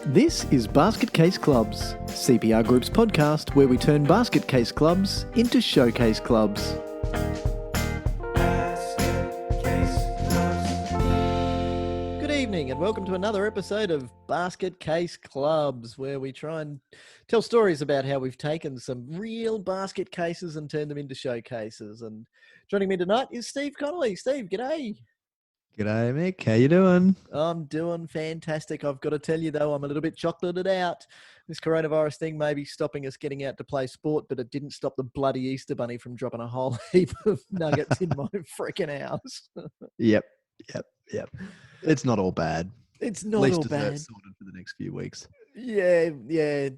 This is Basket Case Clubs, CPR Group's podcast where we turn basket case clubs into showcase clubs. Good evening and welcome to another episode of Basket Case Clubs, where we try and tell stories about how we've taken some real basket cases and turned them into showcases. And joining me tonight is Steve Connolly. Steve, g'day. G'day, Mick. How you doing? I'm doing fantastic. I've got to tell you, though, I'm a little bit chocolated out. This coronavirus thing may be stopping us getting out to play sport, but it didn't stop the bloody Easter Bunny from dropping a whole heap of nuggets in my freaking house. Yep. It's not all bad. It's At not least all it's bad. sorted for the next few weeks. Yeah.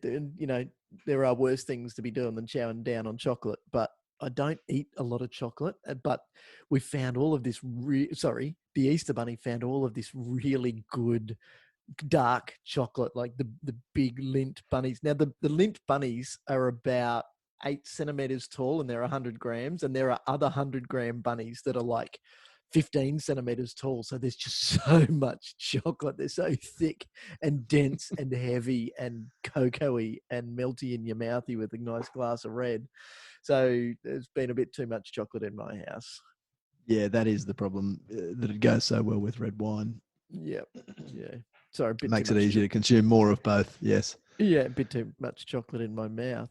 And, you know, there are worse things to be doing than chowing down on chocolate, but I don't eat a lot of chocolate, but we found all of this, the Easter Bunny found all of this really good dark chocolate, like the big lint bunnies. Now, the lint bunnies are about 8 centimeters tall and they're 100 grams. And there are other 100-gram bunnies that are like 15 centimeters tall. So there's just so much chocolate. They're so thick and dense and heavy and cocoa-y and melty in your mouthy with a nice glass of red. So there's been a bit too much chocolate in my house. Yeah, that is the problem, that it goes so well with red wine. Yep. Yeah. Sorry, It makes it easier to consume more of both, yes. Yeah, a bit too much chocolate in my mouth.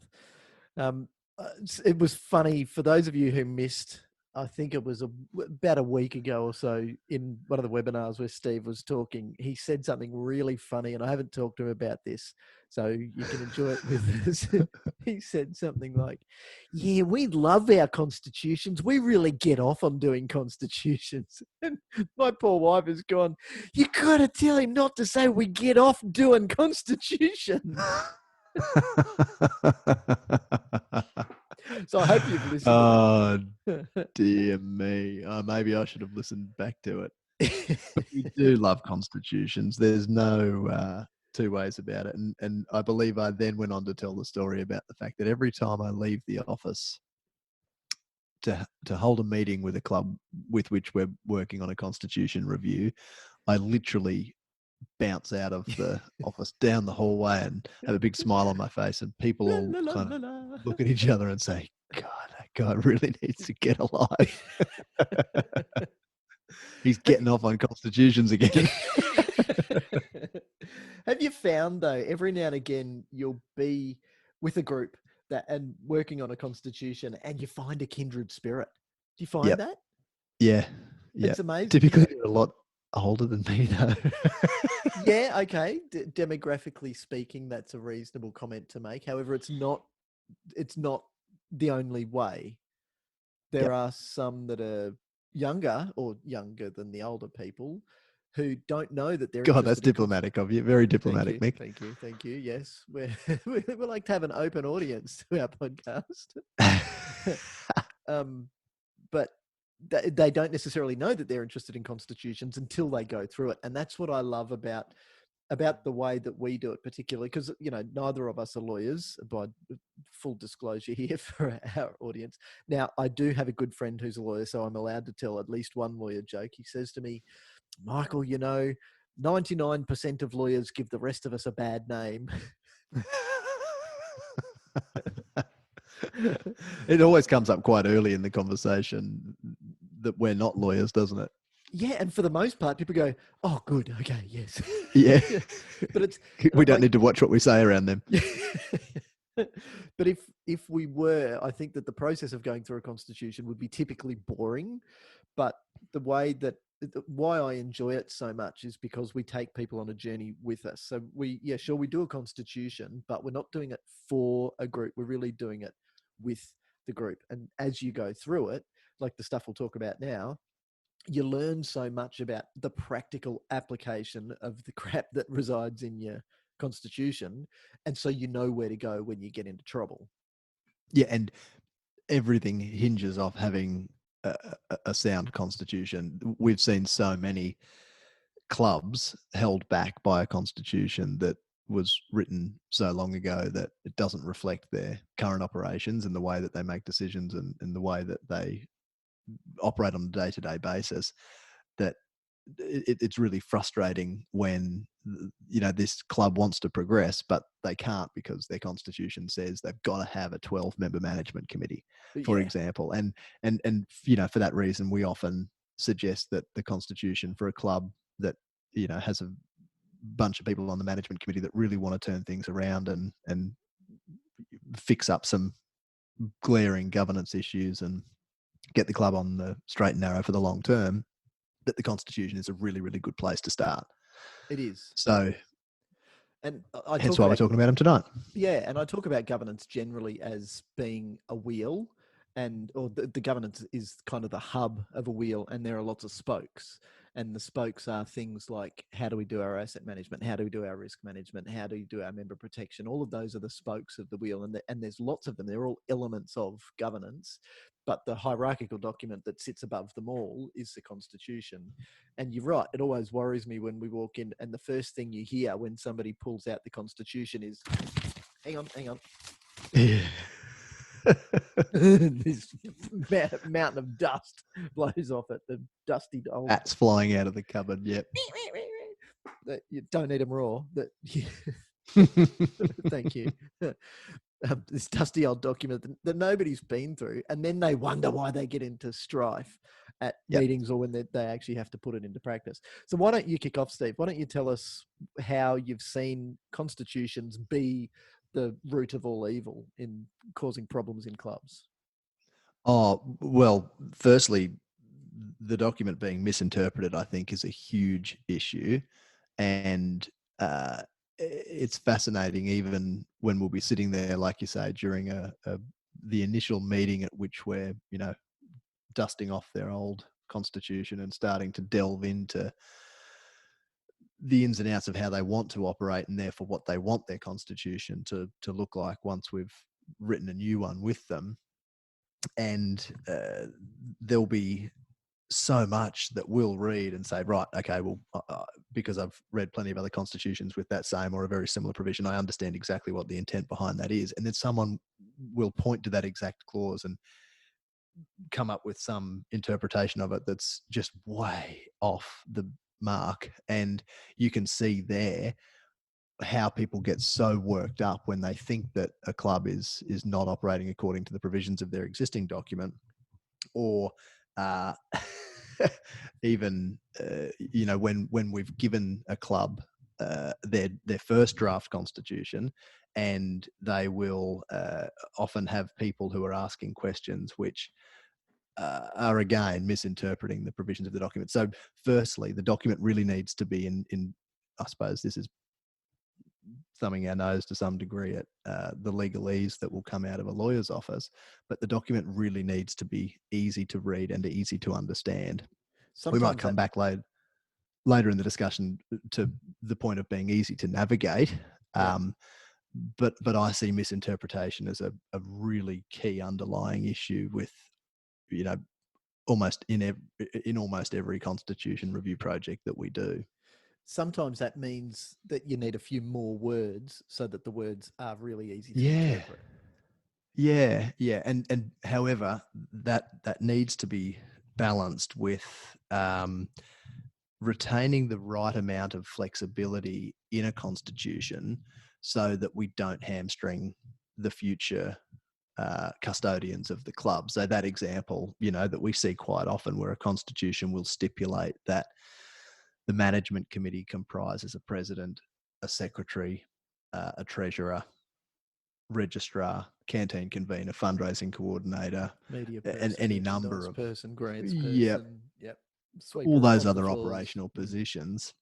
It was funny, for those of you who missed, I think it was about a week ago or so, in one of the webinars where Steve was talking, he said something really funny, and I haven't talked to him about this, so you can enjoy it with us. He said something like, yeah, we love our constitutions. We really get off on doing constitutions. And my poor wife has gone, you got to tell him not to say we get off doing constitutions. So I hope you've listened. Oh, dear me. Maybe I should have listened back to it. But we do love constitutions. There's no two ways about it. And I believe I then went on to tell the story about the fact that every time I leave the office to hold a meeting with a club with which we're working on a constitution review, I literally bounce out of the office down the hallway and have a big smile on my face, and people all kind of look at each other and say, God, that guy really needs to get alive. He's getting off on constitutions again. Have you found, though, every now and again you'll be with a group and working on a constitution and you find a kindred spirit? Do you find that? Yeah. It's amazing. Typically they're a lot older than me, though. Yeah, okay. Demographically speaking, that's a reasonable comment to make. However, it's not the only way. There are some that are younger than the older people who don't know that they're God, that's diplomatic of you. Very diplomatic, Mick. Thank you. Yes, we like to have an open audience to our podcast. But they don't necessarily know that they're interested in constitutions until they go through it. And that's what I love about the way that we do it, particularly because, you know, neither of us are lawyers, by full disclosure here for our audience. Now, I do have a good friend who's a lawyer, so I'm allowed to tell at least one lawyer joke. He says to me, Michael, you know, 99% of lawyers give the rest of us a bad name. It always comes up quite early in the conversation that we're not lawyers, doesn't it? Yeah, and for the most part, people go, "Oh, good, okay, yes." Yeah, but we don't need to watch what we say around them. But if we were, I think that the process of going through a constitution would be typically boring. But the way that why I enjoy it so much is because we take people on a journey with us. So we do a constitution, but we're not doing it for a group. We're really doing it with the group. And as you go through it, like the stuff we'll talk about now, you learn so much about the practical application of the crap that resides in your constitution. And so you know where to go when you get into trouble. Yeah, and everything hinges off having a sound constitution. We've seen so many clubs held back by a constitution that was written so long ago that it doesn't reflect their current operations and the way that they make decisions and the way that they operate on a day-to-day basis, that it's really frustrating when this club wants to progress, but they can't because their constitution says they've got to have a 12-member management committee, for Yeah, example. And for that reason, we often suggest that the constitution for a club that has a bunch of people on the management committee that really want to turn things around and fix up some glaring governance issues and get the club on the straight and narrow for the long term, that the constitution is a really, really good place to start. it is. So And I hence talk why we're about, talking about them tonight. yeah, and I talk about governance generally as being a wheel, or the governance is kind of the hub of a wheel, and there are lots of spokes. And the spokes are things like, how do we do our asset management? How do we do our risk management? How do we do our member protection? All of those are the spokes of the wheel, and there's lots of them. They're all elements of governance, but the hierarchical document that sits above them all is the constitution. And you're right, it always worries me when we walk in and the first thing you hear when somebody pulls out the constitution is, hang on. Yeah. This mountain of dust blows off it. The dusty old Bats flying out of the cupboard. Yep. that you don't eat them raw. Thank you. This dusty old document that nobody's been through, and then they wonder why they get into strife at Yep. meetings or when they actually have to put it into practice. So why don't you kick off, Steve? Why don't you tell us how you've seen constitutions be the root of all evil in causing problems in clubs? Oh, well, firstly, the document being misinterpreted, I think, is a huge issue. And it's fascinating, even when we'll be sitting there, like you say, during the initial meeting at which we're, dusting off their old constitution and starting to delve into the ins and outs of how they want to operate, and therefore what they want their constitution to look like once we've written a new one with them. And there'll be so much that we'll read and say, right, okay, well, because I've read plenty of other constitutions with that same or a very similar provision, I understand exactly what the intent behind that is. And then someone will point to that exact clause and come up with some interpretation of it that's just way off the mark. And you can see there how people get so worked up when they think that a club is not operating according to the provisions of their existing document, or even when we've given a club their first draft constitution, and they will often have people who are asking questions which are again misinterpreting the provisions of the document. So firstly, the document really needs to be in I suppose this is thumbing our nose to some degree at the legalese that will come out of a lawyer's office, but the document really needs to be easy to read and easy to understand. We might come back later in the discussion to the point of being easy to navigate, but I see misinterpretation as a really key underlying issue with almost in almost every constitution review project that we do. Sometimes that means that you need a few more words so that the words are really easy to interpret. Yeah. And however, that needs to be balanced with retaining the right amount of flexibility in a constitution so that we don't hamstring the future custodians of the club. So that example, that we see quite often, where a constitution will stipulate that the management committee comprises a president, a secretary, a treasurer, registrar, canteen convener, fundraising coordinator, Media and person, any number of person, grants yep, person, all sweeper those of the other floors. operational positions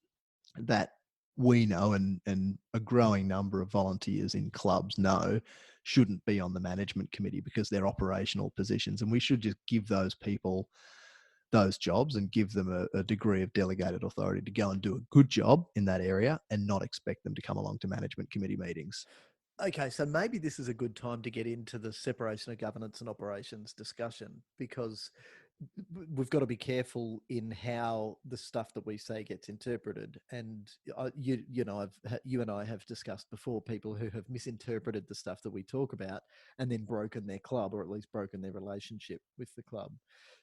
that we know and a growing number of volunteers in clubs know shouldn't be on the management committee because they're operational positions, and we should just give those people those jobs and give them a degree of delegated authority to go and do a good job in that area and not expect them to come along to management committee meetings. Okay, so maybe this is a good time to get into the separation of governance and operations discussion, because we've got to be careful in how the stuff that we say gets interpreted. And you and I have discussed before people who have misinterpreted the stuff that we talk about and then broken their club, or at least broken their relationship with the club.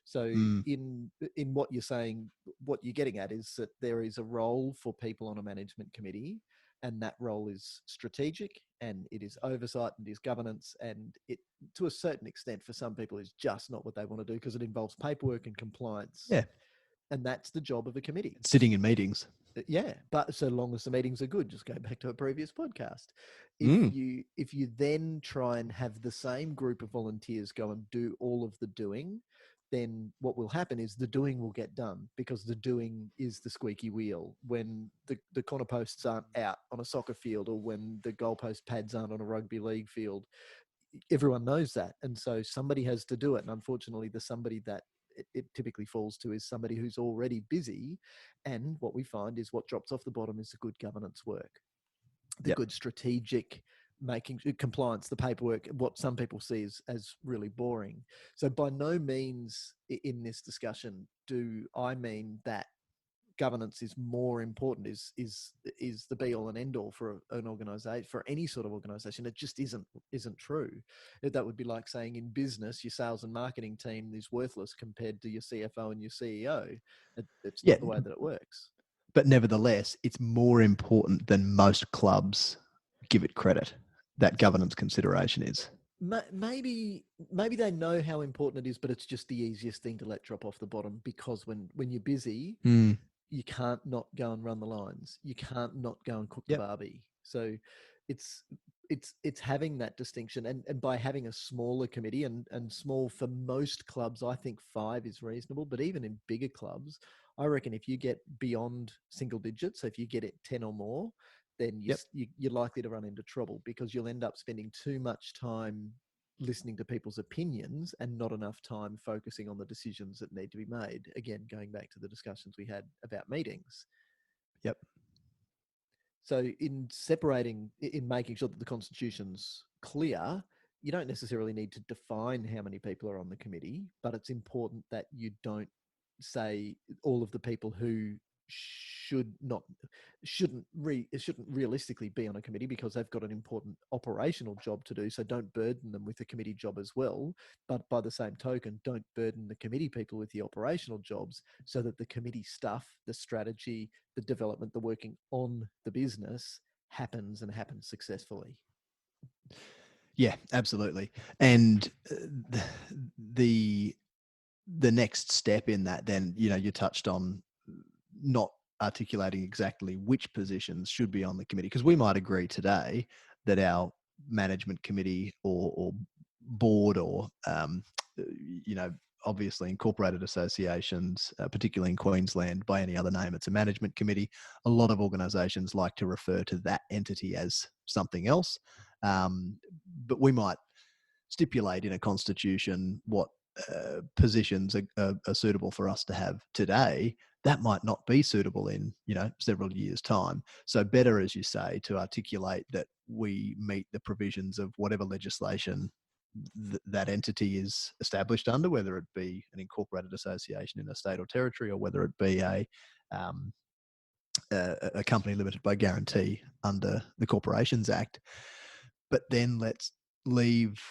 So Mm. in what you're saying, what you're getting at is that there is a role for people on a management committee, and that role is strategic, and it is oversight, and it is governance, and it, to a certain extent, for some people, is just not what they want to do because it involves paperwork and compliance, Yeah. and that's the job of a committee. Sitting in meetings. Yeah, but so long as the meetings are good, just go back to a previous podcast. Mm. If you then try and have the same group of volunteers go and do all of the doing, then what will happen is the doing will get done, because the doing is the squeaky wheel. When the corner posts aren't out on a soccer field, or when the goalpost pads aren't on a rugby league field, everyone knows that. And so somebody has to do it. And unfortunately, the somebody that it typically falls to is somebody who's already busy. And what we find is what drops off the bottom is the good governance work, the Yep. good strategic making compliance, the paperwork, what some people see as really boring. So by no means in this discussion do I mean that governance is more important, is the be all and end all for an organization, for any sort of organization. It just isn't true. That would be like saying in business your sales and marketing team is worthless compared to your CFO and your CEO. It's Yeah. not the way that it works. But nevertheless, it's more important than most clubs give it credit. That governance consideration is. Maybe they know how important it is, but it's just the easiest thing to let drop off the bottom, because when you're busy, Mm. you can't not go and run the lines. You can't not go and cook the Yep. barbie. So it's having that distinction, and by having a smaller committee, and small for most clubs, I think 5 is reasonable. But even in bigger clubs, I reckon if you get beyond single digits, so if you get it 10 or more, then Yep. you're likely to run into trouble, because you'll end up spending too much time listening to people's opinions and not enough time focusing on the decisions that need to be made. Again, going back to the discussions we had about meetings. Yep. So in making sure that the Constitution's clear, you don't necessarily need to define how many people are on the committee, but it's important that you don't say all of the people who shouldn't realistically be on a committee, because they've got an important operational job to do. So don't burden them with the committee job as well. But by the same token, don't burden the committee people with the operational jobs, so that the committee stuff, the strategy, the development, the working on the business happens, and happens successfully. Yeah, absolutely. And the next step in that, then, you touched on not articulating exactly which positions should be on the committee, because we might agree today that our management committee or board, or obviously incorporated associations, particularly in Queensland, by any other name, it's a management committee. A lot of organisations like to refer to that entity as something else, but we might stipulate in a constitution what positions are suitable for us to have today. That might not be suitable in several years' time. So better, as you say, to articulate that we meet the provisions of whatever legislation that entity is established under, whether it be an incorporated association in a state or territory, or whether it be a company limited by guarantee under the Corporations Act. But then let's leave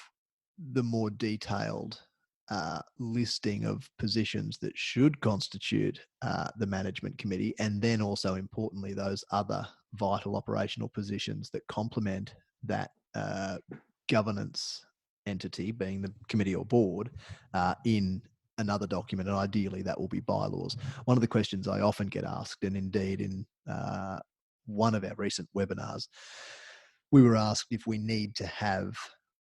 the more detailed listing of positions that should constitute the management committee, and then also importantly those other vital operational positions that complement that governance entity, being the committee or board, in another document, and ideally that will be bylaws. One of the questions I often get asked, and indeed in one of our recent webinars, we were asked if we need to have,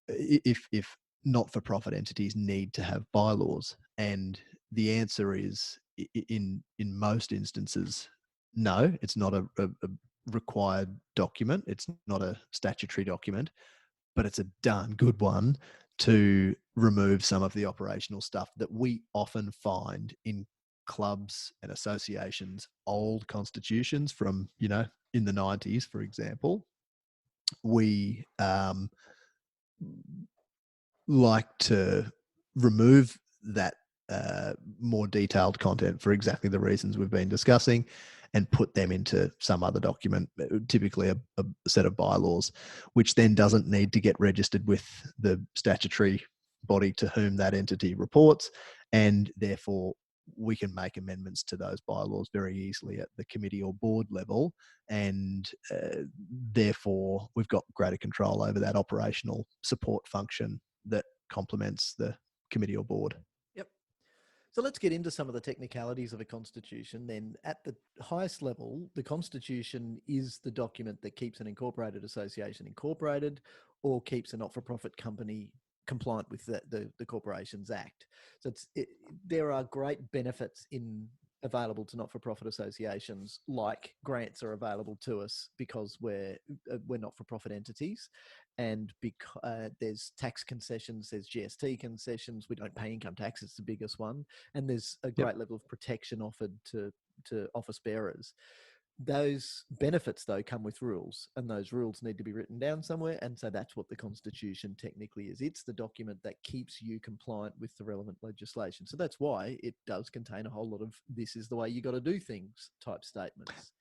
if not-for-profit entities need to have bylaws, and the answer is, in most instances, no. It's not a required document. It's not a statutory document, but it's a darn good one to remove some of the operational stuff that we often find in clubs and associations' old constitutions from, in the 90s, for example. We like to remove that more detailed content for exactly the reasons we've been discussing, and put them into some other document, typically a set of bylaws, which then doesn't need to get registered with the statutory body to whom that entity reports. And therefore, we can make amendments to those bylaws very easily at the committee or board level. And therefore, we've got greater control over that operational support function that complements the committee or board. Yep. So let's get into some of the technicalities of a constitution. Then at the highest level, the constitution is the document that keeps an incorporated association incorporated or keeps a not-for-profit company compliant with the Corporations Act. So there are great benefits available to not-for-profit associations, like grants are available to us because we're not-for-profit entities, and because there's tax concessions, there's GST concessions. We don't pay income tax; it's the biggest one, and there's a great level of protection offered to office bearers. Those benefits, though, come with rules, and those rules need to be written down somewhere. And so that's what the Constitution technically is. It's the document that keeps you compliant with the relevant legislation. So that's why it does contain a whole lot of "this is the way you got to do things" type statements.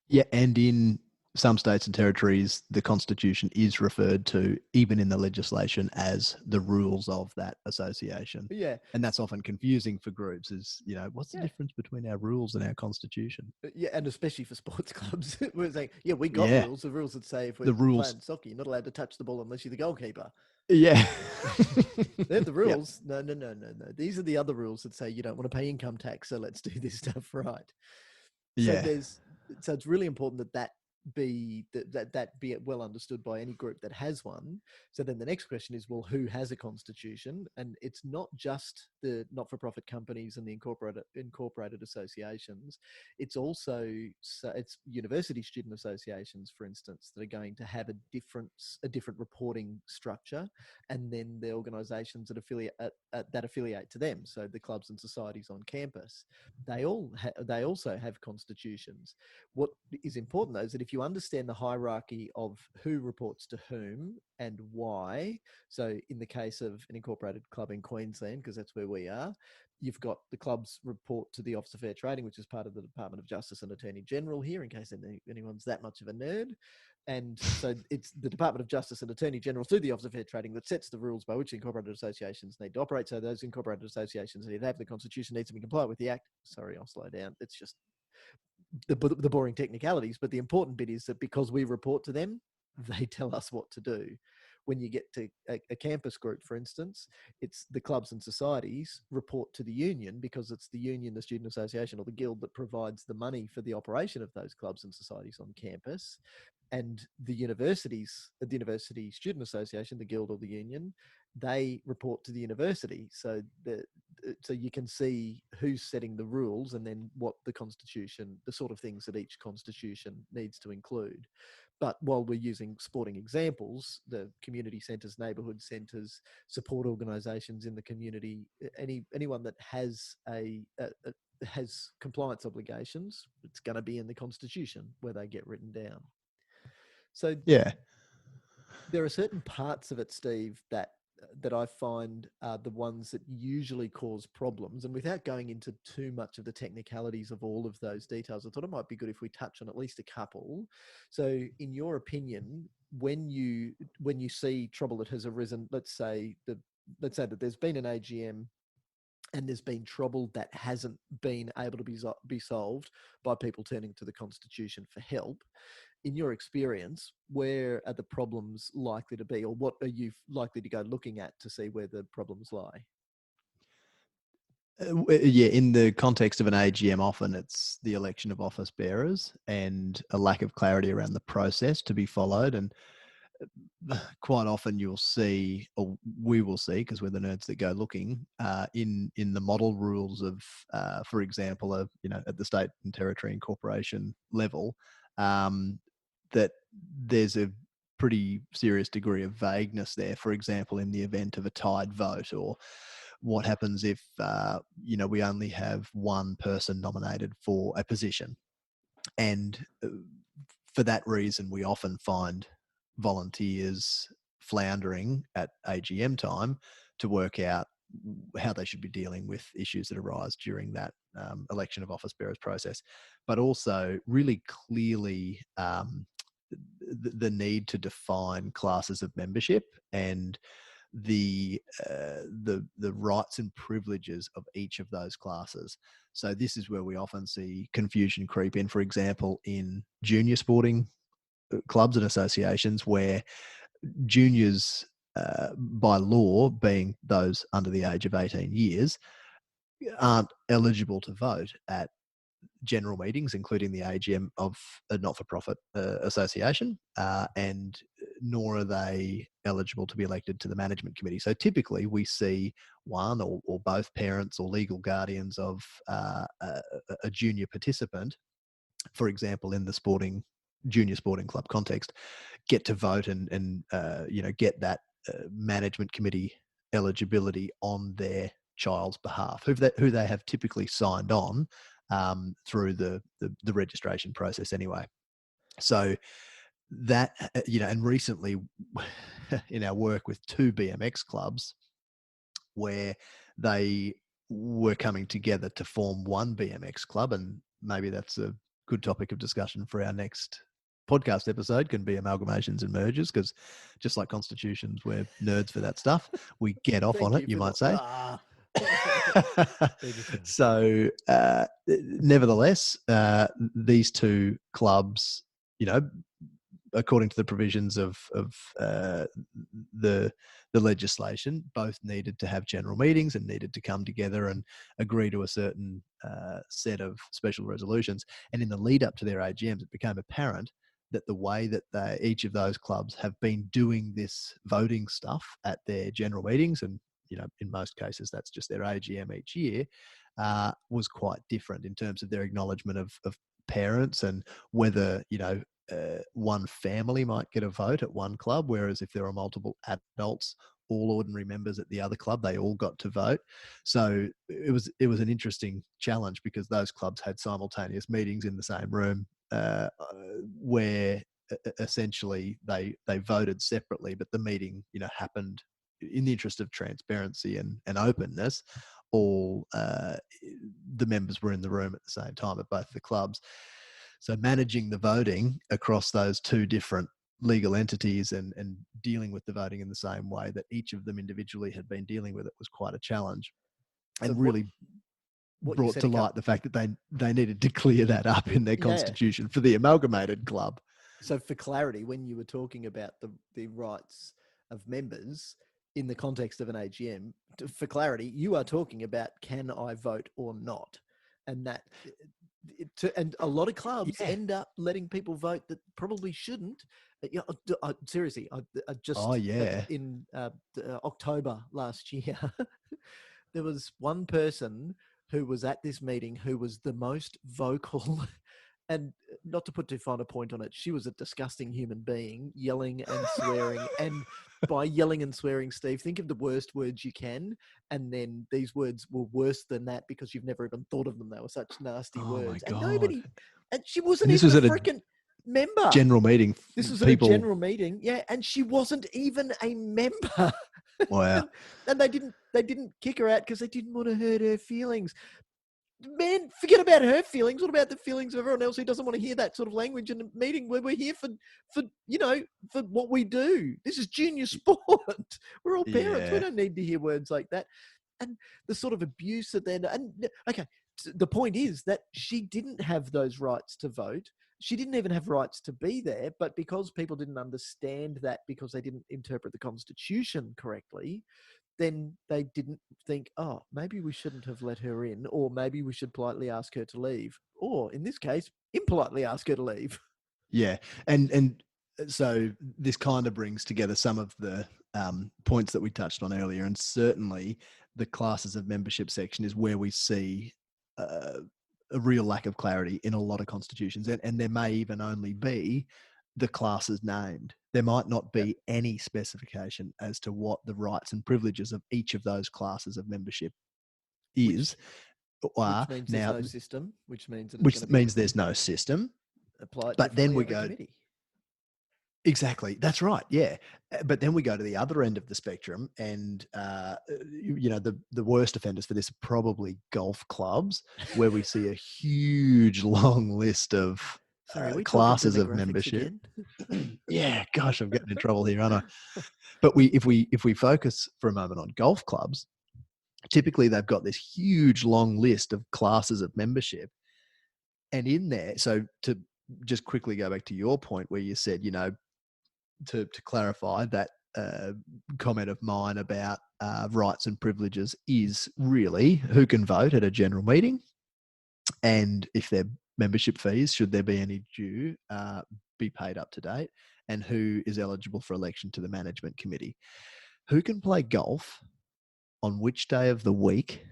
Yeah, and in some states and territories, the Constitution is referred to, even in the legislation, as the rules of that association. Yeah. And that's often confusing for groups, is, what's the difference between our rules and our Constitution? Yeah, and especially for sports clubs. We're saying, we got rules. The rules that say if we're playing soccer, you're not allowed to touch the ball unless you're the goalkeeper. Yeah. They're the rules. Yep. No. These are the other rules that say you don't want to pay income tax, so let's do this stuff right. Yeah. So it's really important that be well understood by any group that has one. So then the next question is, well, who has a constitution? And it's not just the not-for-profit companies and the incorporated associations. It's also it's university student associations, for instance, that are going to have a different reporting structure, and then the organisations that affiliate to them. So the clubs and societies on campus, they also have constitutions. What is important, though, is that if you understand the hierarchy of who reports to whom and why, so in the case of an incorporated club in Queensland, because that's where we are, you've got the clubs report to the Office of Fair Trading, which is part of the Department of Justice and Attorney General here, in case anyone's that much of a nerd. And so it's the Department of Justice and Attorney General through the Office of Fair Trading that sets the rules by which incorporated associations need to operate. So those incorporated associations need to have the Constitution, needs to be compliant with the Act. Sorry, I'll slow down. It's just the boring technicalities, but the important bit is that because we report to them, they tell us what to do. When you get to a campus group, for instance, it's the clubs and societies report to the union, because it's the union, the student association, or the guild that provides the money for the operation of those clubs and societies on campus. And the university student association, the guild or the union, they report to the university. So you can see who's setting the rules, and then what the constitution, the sort of things that each constitution needs to include. But while we're using sporting examples, the community centres, neighbourhood centres, support organisations in the community, anyone that has has compliance obligations, it's going to be in the constitution where they get written down. So there are certain parts of it, Steve, that I find are the ones that usually cause problems. And without going into too much of the technicalities of all of those details, I thought it might be good if we touch on at least a couple. So in your opinion, when you see trouble that has arisen, let's say that there's been an AGM and there's been trouble that hasn't been able to be solved by people turning to the Constitution for help. In your experience, where are the problems likely to be, or what are you likely to go looking at to see where the problems lie? In the context of an AGM, often it's the election of office bearers and a lack of clarity around the process to be followed. And quite often you'll see, or we will see, because we're the nerds that go looking, in the model rules of, for example, at the state and territory and corporation level, that there's a pretty serious degree of vagueness there. For example, in the event of a tied vote, or what happens if we only have one person nominated for a position, and for that reason we often find volunteers floundering at AGM time to work out how they should be dealing with issues that arise during that election of office bearers process, but also really clearly the need to define classes of membership and the rights and privileges of each of those classes. So this is where we often see confusion creep in, for example, in junior sporting clubs and associations, where juniors, by law, being those under the age of 18 years, aren't eligible to vote at general meetings, including the AGM of a not-for-profit association, and nor are they eligible to be elected to the management committee. So typically we see one or both parents or legal guardians of a junior participant, for example, in the junior sporting club context, get to vote and get that management committee eligibility on their child's behalf, who they have typically signed on through the registration process anyway. So that, and recently in our work with 2 BMX clubs, where they were coming together to form one BMX club, and maybe that's a good topic of discussion for our next podcast episode, can be amalgamations and mergers, because just like constitutions, we're nerds for that stuff. We get off on it, you might say. So nevertheless, these 2 clubs, according to the provisions of the legislation, both needed to have general meetings and needed to come together and agree to a certain set of special resolutions. And in the lead up to their AGMs, it became apparent that the way that each of those clubs have been doing this voting stuff at their general meetings, and in most cases that's just their AGM each year, was quite different in terms of their acknowledgement of parents, and whether one family might get a vote at one club, whereas if there are multiple adults, all ordinary members at the other club, they all got to vote. So it was an interesting challenge, because those clubs had simultaneous meetings in the same room, where essentially they voted separately, but the meeting happened in the interest of transparency and openness. All the members were in the room at the same time at both the clubs. So managing the voting across those 2 different legal entities and dealing with the voting in the same way that each of them individually had been dealing with it was quite a challenge, and really brought to light the fact that they needed to clear that up in their constitution for the amalgamated club. So for clarity, when you were talking about the rights of members in the context of an AGM, for clarity, you are talking about, can I vote or not? And that... and a lot of clubs end up letting people vote that probably shouldn't. Seriously, I just in October last year, there was one person who was at this meeting who was the most vocal, and not to put too fine a point on it, she was a disgusting human being, yelling and swearing. And by yelling and swearing, Steve, think of the worst words you can. And then these words were worse than that because you've never even thought of them. They were such nasty words. My God. And nobody, and she wasn't even a freaking member. General meeting. This was at a general meeting. Yeah. And she wasn't even a member. Wow. and they didn't kick her out because they didn't want to hurt her feelings. Man, forget about her feelings. What about the feelings of everyone else who doesn't want to hear that sort of language in a meeting where we're here for what we do? This is junior sport. We're all parents. Yeah. We don't need to hear words like that. And the sort of abuse that the point is that she didn't have those rights to vote. She didn't even have rights to be there, but because people didn't understand that, because they didn't interpret the Constitution correctly, then they didn't think, oh, maybe we shouldn't have let her in, or maybe we should politely ask her to leave, or in this case, impolitely ask her to leave. Yeah. And so this kind of brings together some of the points that we touched on earlier, and certainly the classes of membership section is where we see a real lack of clarity in a lot of constitutions, and there may even only be the classes named. There might not be any specification as to what the rights and privileges of each of those classes of membership is. Which means there's no system. Which means there's no system. Apply it but then we go. Exactly. That's right. Yeah. But then we go to the other end of the spectrum, and the worst offenders for this are probably golf clubs, where we see a huge long list of Sorry, are we talking classes of demographics membership. again? Yeah, gosh, I'm getting in trouble here, aren't I? But if we focus for a moment on golf clubs, typically they've got this huge long list of classes of membership, and in there, so to just quickly go back to your point where you said, to clarify that comment of mine about rights and privileges is really who can vote at a general meeting, and if their membership fees, should there be any due, be paid up to date, and who is eligible for election to the management committee. Who can play golf on which day of the week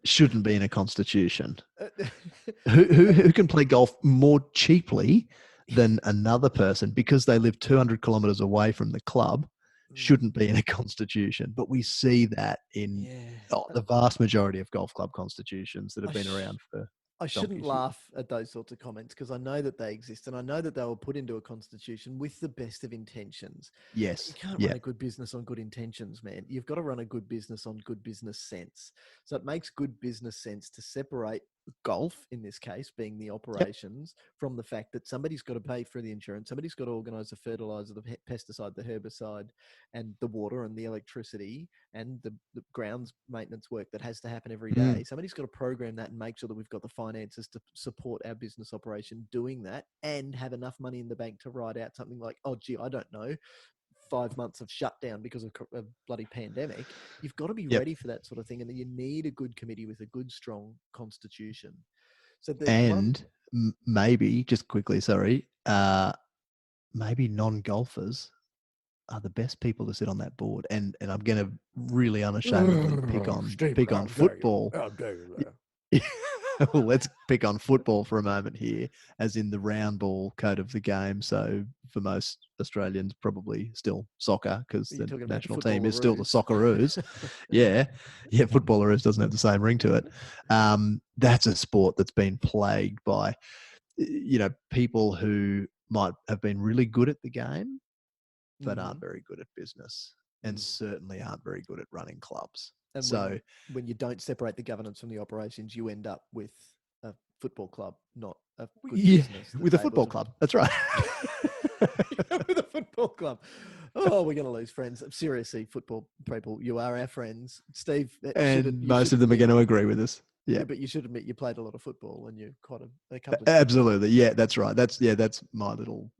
shouldn't be in a constitution. Who can play golf more cheaply than another person because they live 200 kilometers away from the club shouldn't be in a constitution. But we see that in the vast majority of golf club constitutions that have been around for I shouldn't laugh at those sorts of comments because I know that they exist and I know that they were put into a constitution with the best of intentions. Yes. You can't run a good business on good intentions, man. You've got to run a good business on good business sense. So it makes good business sense to separate golf, in this case, being the operations, from the fact that somebody's got to pay for the insurance, somebody's got to organise the fertiliser, the pesticide, the herbicide, and the water and the electricity and the grounds maintenance work that has to happen every day. Somebody's got to program that and make sure that we've got the finances to support our business operation doing that and have enough money in the bank to ride out something like, oh, gee, I don't know, 5 months of shutdown because of a bloody pandemic. You've got to be ready for that sort of thing. And then you need a good committee with a good, strong constitution. So maybe, just quickly, sorry, maybe non-golfers are the best people to sit on that board. And I'm going to really unashamedly pick on football. Well, let's pick on football for a moment here, as in the round ball code of the game. So for most Australians, probably still soccer, because the national team is still the Socceroos. yeah, Footballeroos doesn't have the same ring to it. That's a sport that's been plagued by, people who might have been really good at the game, but aren't very good at business, and certainly aren't very good at running clubs. And when you don't separate the governance from the operations, you end up with a football club, not a good business. With a football club. That's right. With a football club. Oh, we're going to lose friends. Seriously, football people, you are our friends. Steve. And most of them are going to agree with us. Yeah, but you should admit you played a lot of football and you're quite a couple of absolutely. Yeah, that's right. That's my little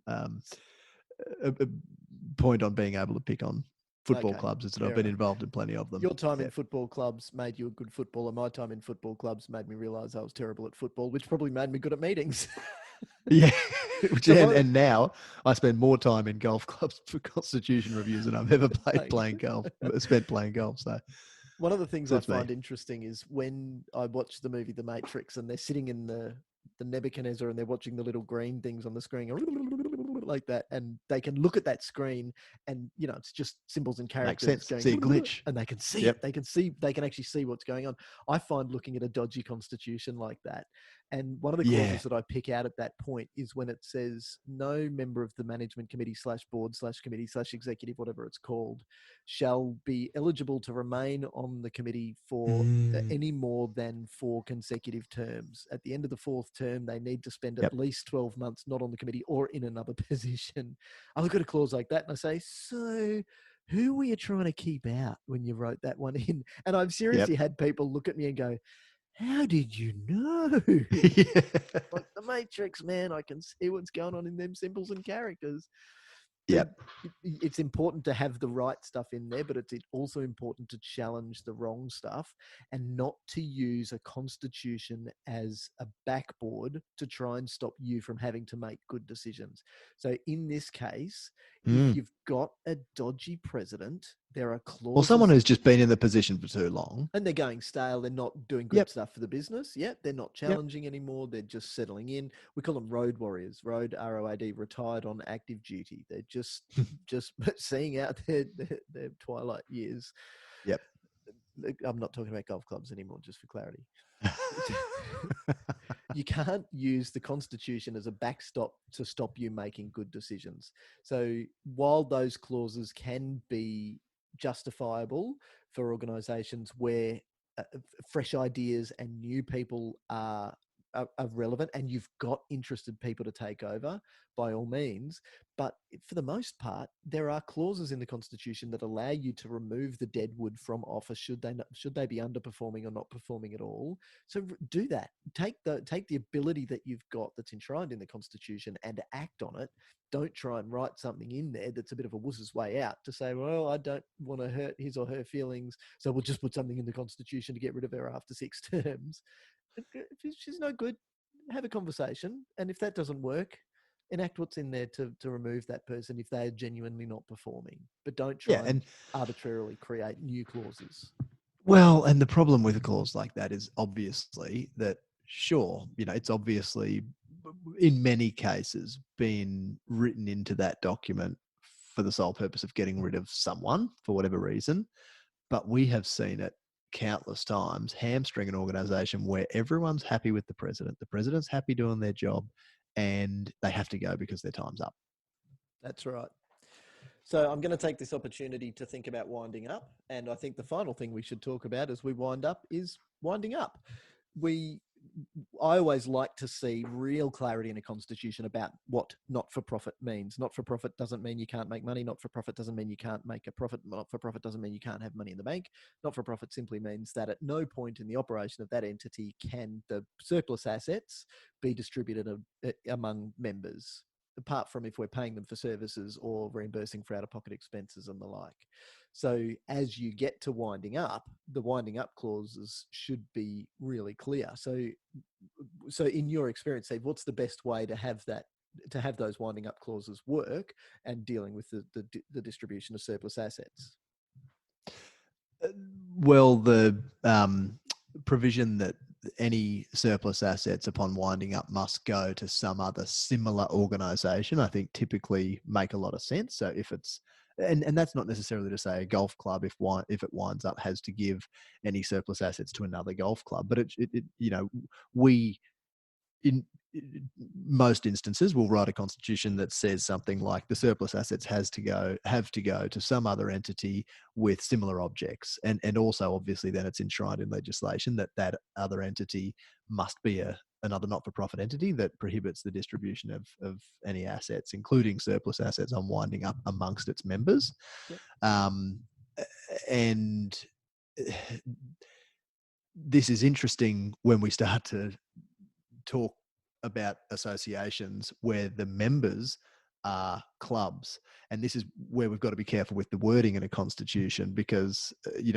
point on being able to pick on football clubs is that I've been involved in plenty of them. Your time in football clubs made you a good footballer. My time in football clubs made me realise I was terrible at football, which probably made me good at meetings. Yeah. And now I spend more time in golf clubs for constitution reviews than I've ever playing golf. So one of the things I find interesting is when I watch the movie The Matrix and they're sitting in the Nebuchadnezzar and they're watching the little green things on the screen like that, and they can look at that screen and it's just symbols and characters. Makes sense. See a glitch, and they can see it. They can actually see what's going on. I find looking at a dodgy constitution like that, and one of the clauses that I pick out at that point is when it says no member of the management committee / board / committee / executive, whatever it's called, shall be eligible to remain on the committee for any more than 4 consecutive terms. At the end of the 4th term, they need to spend at least 12 months not on the committee or in another position. I look at a clause like that and I say, so who were you trying to keep out when you wrote that one in? And I've seriously had people look at me and go, how did you know? Like the Matrix, man, I can see what's going on in them symbols and characters. It's important to have the right stuff in there, but it's also important to challenge the wrong stuff and not to use a constitution as a backboard to try and stop you from having to make good decisions. So in this case, if you've got a dodgy president, there are clauses. Well, someone who's just been in the position for too long. And they're going stale. They're not doing good stuff for the business. They're not challenging anymore. They're just settling in. We call them road warriors. Road, ROAD, retired on active duty. They're just seeing out their twilight years. I'm not talking about golf clubs anymore, just for clarity. you can't use the Constitution as a backstop to stop you making good decisions. So while those clauses can be justifiable for organisations where fresh ideas and new people are relevant, and you've got interested people to take over, by all means. But for the most part, there are clauses in the Constitution that allow you to remove the deadwood from office should they be underperforming or not performing at all. So do that. Take the ability that you've got that's enshrined in the Constitution and act on it. Don't try and write something in there that's a bit of a wuss's way out to say, well, I don't want to hurt his or her feelings, so we'll just put something in the Constitution to get rid of her after 6 terms. If she's no good, have a conversation. And if that doesn't work, enact what's in there to remove that person if they are genuinely not performing. But don't try and arbitrarily create new clauses. Well, and the problem with a clause like that is obviously that, sure, it's obviously in many cases been written into that document for the sole purpose of getting rid of someone for whatever reason. But we have seen it countless times hamstring an organization where everyone's happy with the president's happy doing their job, and they have to go because their time's up. That's right. So I'm going to take this opportunity to think about winding up. And I think the final thing we should talk about as we wind up is winding up. I always like to see real clarity in a constitution about what not-for-profit means. Not-for-profit doesn't mean you can't make money. Not-for-profit doesn't mean you can't make a profit. Not-for-profit doesn't mean you can't have money in the bank. Not-for-profit simply means that at no point in the operation of that entity can the surplus assets be distributed among members, apart from if we're paying them for services or reimbursing for out-of-pocket expenses and the like. So as you get to winding up, the winding up clauses should be really clear. So in your experience, Steve, what's the best way to have those winding up clauses work and dealing with the distribution of surplus assets? Well, the provision that any surplus assets upon winding up must go to some other similar organization, I think typically make a lot of sense. So if it's, and that's not necessarily to say a golf club, if it winds up, has to give any surplus assets to another golf club, but we in most instances will write a constitution that says something like the surplus assets have to go to some other entity with similar objects, and also obviously then it's enshrined in legislation that other entity must be another not-for-profit entity that prohibits the distribution of any assets, including surplus assets, on winding up amongst its members. Yep. And this is interesting when we start to talk about associations where the members are clubs, and this is where we've got to be careful with the wording in a constitution, because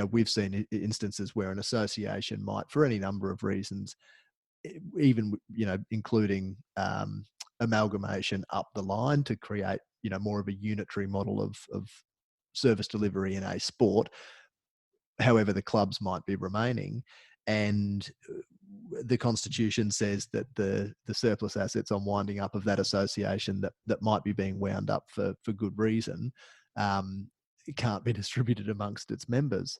we've seen instances where an association might, for any number of reasons, even including amalgamation up the line to create more of a unitary model of service delivery in a sport, however the clubs might be remaining, and the Constitution says that the surplus assets on winding up of that association that might be being wound up for good reason can't be distributed amongst its members.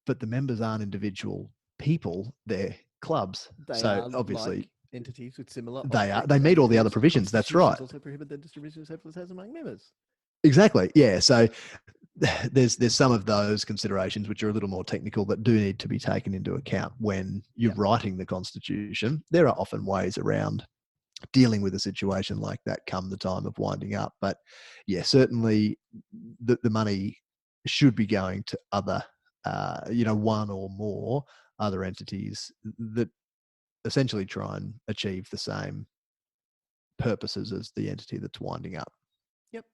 But the members aren't individual people; they're clubs. So obviously, like entities with similar. They meet all the other provisions. That's right. Also prohibit the distribution of surplus assets among members. Exactly. Yeah. So there's some of those considerations which are a little more technical that do need to be taken into account when you're writing the Constitution. There are often ways around dealing with a situation like that come the time of winding up. But yeah, certainly the money should be going to other, one or more other entities that essentially try and achieve the same purposes as the entity that's winding up. Yep.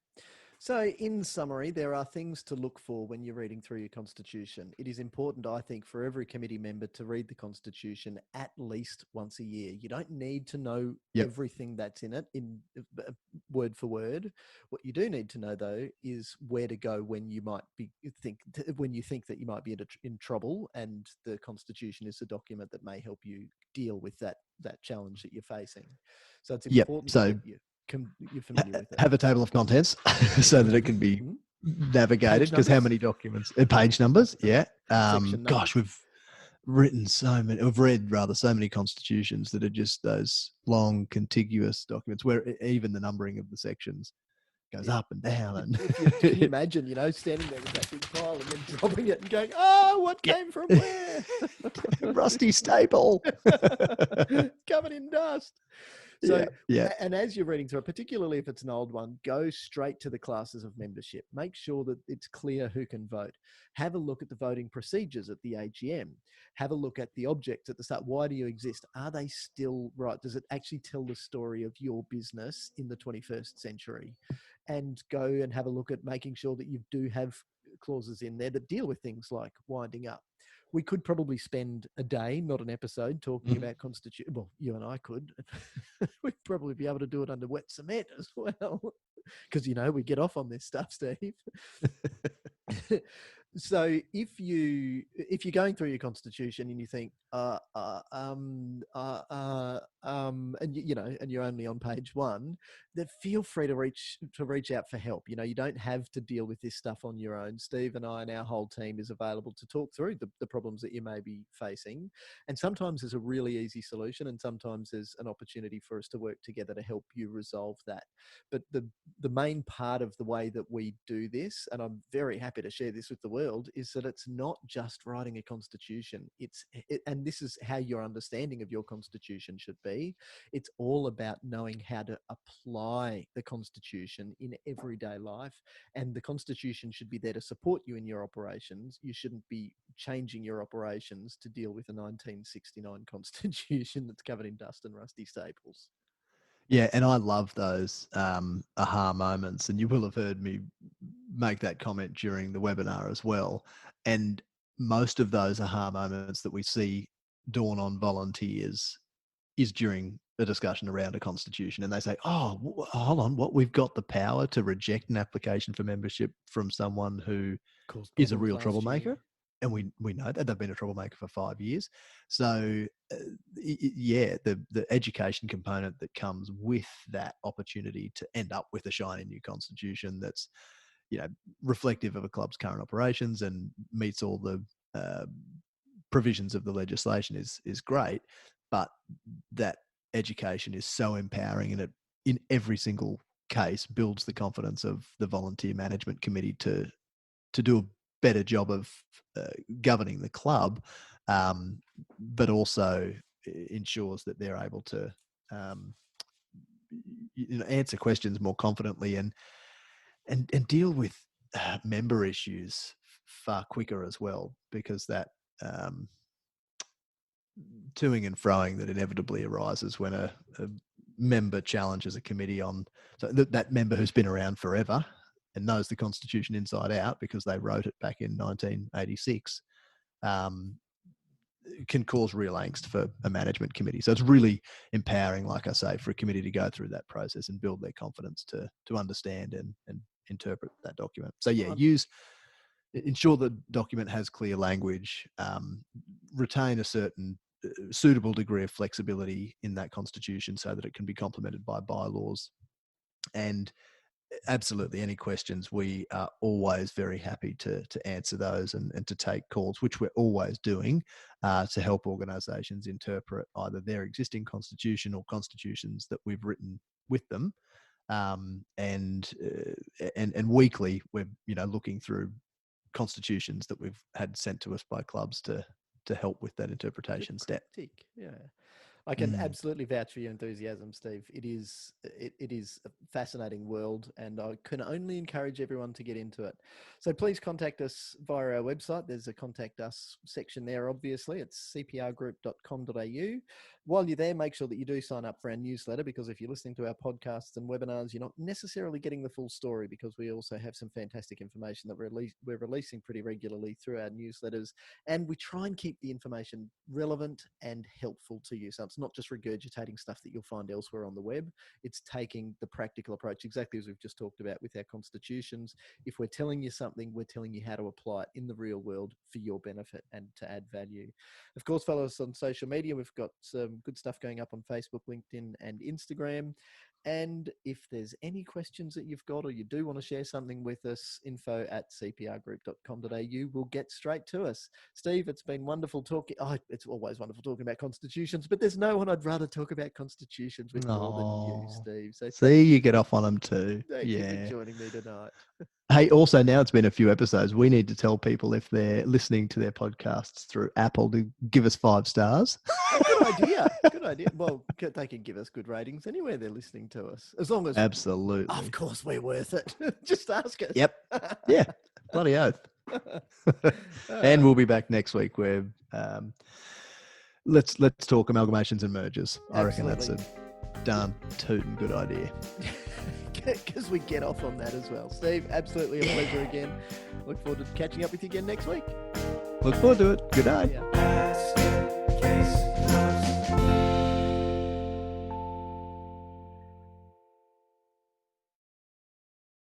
So in summary, there are things to look for when you're reading through your Constitution. It is important, I think, for every committee member to read the Constitution at least once a year. You don't need to know everything that's in it in word for word. What you do need to know, though, is where to go when you think that you might be in trouble, and the Constitution is a document that may help you deal with that challenge that you're facing. So it's important that you're familiar with it. Have a table of contents so that it can be navigated, because how many documents, page numbers, gosh, read rather so many constitutions that are just those long contiguous documents where even the numbering of the sections goes up and down. And Can you imagine, standing there with that big pile and then dropping it and going, oh, what came from where? Rusty staple. Covered in dust. So, yeah. And as you're reading through it, particularly if it's an old one, go straight to the classes of membership. Make sure that it's clear who can vote. Have a look at the voting procedures at the AGM. Have a look at the objects at the start. Why do you exist? Are they still right? Does it actually tell the story of your business in the 21st century? And go and have a look at making sure that you do have clauses in there that deal with things like winding up. We could probably spend a day, not an episode, talking about constitution. Well, you and I could. We'd probably be able to do it under wet cement as well, because we get off on this stuff, Steve. So if you're going through your constitution and you think and you're only on page 1, then feel free to reach out for help. You don't have to deal with this stuff on your own. Steve and I and our whole team is available to talk through the problems that you may be facing. And sometimes there's a really easy solution, and sometimes there's an opportunity for us to work together to help you resolve that. But the main part of the way that we do this, and I'm very happy to share this with the world, is that it's not just writing a constitution. And this is how your understanding of your constitution should be. It's all about knowing how to apply the constitution in everyday life. And the constitution should be there to support you in your operations. You shouldn't be changing your operations to deal with a 1969 constitution that's covered in dust and rusty staples. Yeah, and I love those aha moments, and you will have heard me make that comment during the webinar as well. And most of those aha moments that we see dawn on volunteers is during a discussion around a constitution, and they say, "Oh, hold on, we've got the power to reject an application for membership from someone who is a real troublemaker." And we know that they've been a troublemaker for 5 years. So, the education component that comes with that opportunity to end up with a shiny new constitution that's, reflective of a club's current operations and meets all the provisions of the legislation is great. But that education is so empowering, and it, in every single case, builds the confidence of the volunteer management committee to do a better job of governing the club, but also ensures that they're able to answer questions more confidently and deal with member issues far quicker as well, because that toing and froing that inevitably arises when a member challenges a committee on that member who's been around forever and knows the Constitution inside out because they wrote it back in 1986, can cause real angst for a management committee. So it's really empowering, like I say, for a committee to go through that process and build their confidence to understand and interpret that document. So ensure the document has clear language, retain a certain suitable degree of flexibility in that constitution so that it can be complemented by bylaws. And absolutely, any questions, we are always very happy to answer those and to take calls, which we're always doing, to help organisations interpret either their existing constitution or constitutions that we've written with them. And weekly, we're looking through constitutions that we've had sent to us by clubs to help with that interpretation step. Yeah. I can absolutely vouch for your enthusiasm, Steve. It is a fascinating world, and I can only encourage everyone to get into it. So please contact us via our website. There's a contact us section there, obviously. It's cprgroup.com.au. While you're there, make sure that you do sign up for our newsletter, because if you're listening to our podcasts and webinars, you're not necessarily getting the full story, because we also have some fantastic information that we're releasing pretty regularly through our newsletters, and we try and keep the information relevant and helpful to you. So it's not just regurgitating stuff that you'll find elsewhere on the web. It's taking the practical approach, exactly as we've just talked about with our constitutions. If we're telling you something, we're telling you how to apply it in the real world for your benefit and to add value. Of course, follow us on social media. We've got some good stuff going up on Facebook, LinkedIn, and Instagram. And if there's any questions that you've got or you do want to share something with us, info@cprgroup.com.au will get straight to us. Steve, it's been wonderful talking. Oh, it's always wonderful talking about constitutions, but there's no one I'd rather talk about constitutions with more than you, Steve. So see, you get off on them too. Thank you for joining me tonight. Hey, also, now it's been a few episodes. We need to tell people if they're listening to their podcasts through Apple to give us 5 stars. Good idea. Good idea. Well, they can give us good ratings anywhere they're listening to us. As long as... Absolutely. Of course we're worth it. Just ask us. Yep. Yeah. Bloody oath. And we'll be back next week where let's talk amalgamations and mergers. I reckon that's a darn tootin' good idea. Because we get off on that as well. Steve, absolutely a pleasure again. Look forward to catching up with you again next week. Look forward to it. Good night. Yeah.